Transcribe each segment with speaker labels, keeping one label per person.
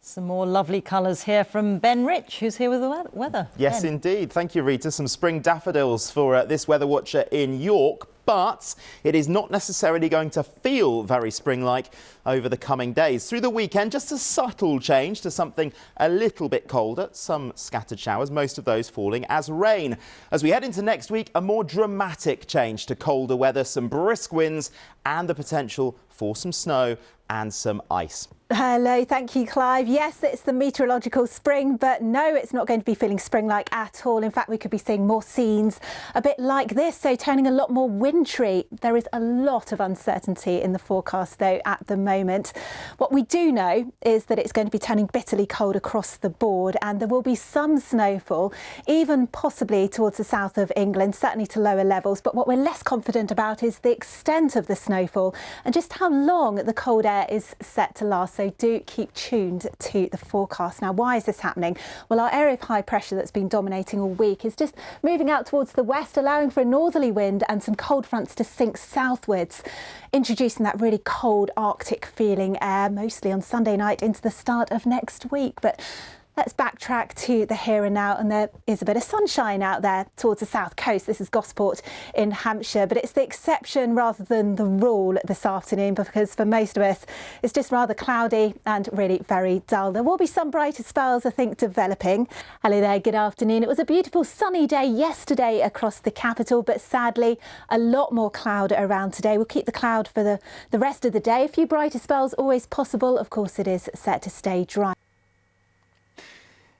Speaker 1: Some more lovely colours here from Ben Rich, who's here with the weather.
Speaker 2: Yes,
Speaker 1: Ben.
Speaker 2: indeed. Thank you, Rita. Some spring daffodils for this weather watcher in York. But it is not necessarily going to feel very spring-like over the coming days. Through the weekend, just a subtle change to something a little bit colder. Some scattered showers, most of those falling as rain. As we head into next week, a more dramatic change to colder weather, some brisk winds and the potential for some snow and some ice.
Speaker 3: Hello, thank you, Clive. Yes, it's the meteorological spring, but no, it's not going to be feeling spring-like at all. In fact, we could be seeing more scenes a bit like this, so turning a lot more wintry. There is a lot of uncertainty in the forecast, though, at the moment. What we do know is that it's going to be turning bitterly cold across the board, and there will be some snowfall, even possibly towards the south of England, certainly to lower levels. But what we're less confident about is the extent of the snowfall and just how long the cold air is set to last. So do keep tuned to the forecast. Now, why is this happening? Well, our area of high pressure that's been dominating all week is just moving out towards the west, allowing for a northerly wind and some cold fronts to sink southwards, introducing that really cold Arctic feeling air, mostly on Sunday night into the start of next week. But let's backtrack to the here and now, and there is a bit of sunshine out there towards the south coast. This is Gosport in Hampshire, but it's the exception rather than the rule this afternoon, because for most of us it's just rather cloudy and really very dull. There will be some brighter spells, I think, developing. Hello there, good afternoon. It was a beautiful sunny day yesterday across the capital, but sadly a lot more cloud around today. We'll keep the cloud for the rest of the day. A few brighter spells always possible. Of course, it is set to stay dry.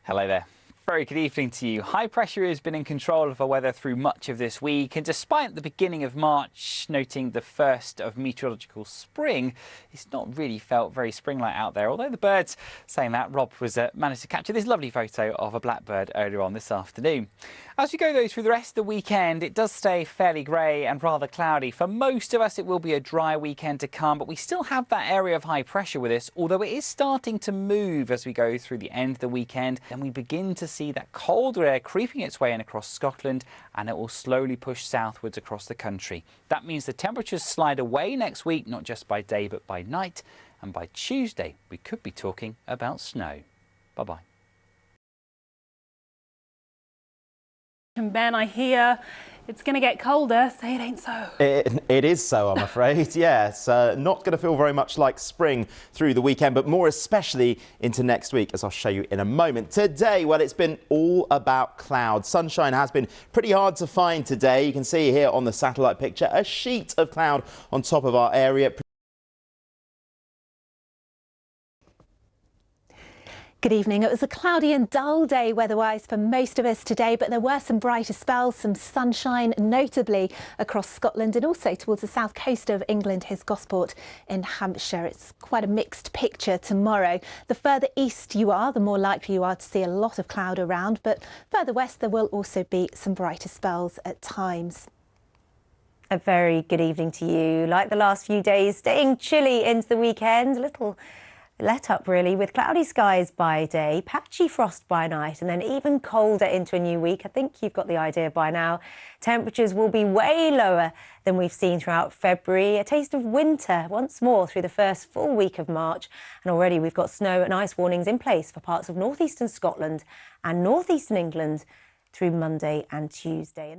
Speaker 4: Hello there. Very good evening to you. High pressure has been in control of our weather through much of this week, and despite the beginning of March noting the first of meteorological spring, it's not really felt very spring-like out there. Although the birds, saying that, Rob was managed to capture this lovely photo of a blackbird earlier on this afternoon. As we go though through the rest of the weekend, it does stay fairly grey and rather cloudy. For most of us, it will be a dry weekend to come, but we still have that area of high pressure with us, although it is starting to move as we go through the end of the weekend, and we begin to see that colder air creeping its way in across Scotland, and it will slowly push southwards across the country. That means the temperatures slide away next week, not just by day but by night, and by Tuesday we could be talking about snow. Bye-bye.
Speaker 5: And Ben, I hear it's going to get colder, say it ain't so.
Speaker 2: It is so, I'm afraid. Yeah, it's not going to feel very much like spring through the weekend, but more especially into next week, as I'll show you in a moment. Today, well, it's been all about clouds. Sunshine has been pretty hard to find today. You can see here on the satellite picture a sheet of cloud on top of our area.
Speaker 3: Good evening. It was a cloudy and dull day weather-wise for most of us today, but there were some brighter spells, some sunshine, notably across Scotland and also towards the south coast of England. Here's Gosport in Hampshire. It's quite a mixed picture tomorrow. The further east you are, the more likely you are to see a lot of cloud around, but further west there will also be some brighter spells at times.
Speaker 6: A very good evening to you. Like the last few days, staying chilly into the weekend, a little let up really, with cloudy skies by day, patchy frost by night, and then even colder into a new week. I think you've got the idea by now. Temperatures will be way lower than we've seen throughout February. A taste of winter once more through the first full week of March. And already we've got snow and ice warnings in place for parts of northeastern Scotland and northeastern England through Monday and Tuesday.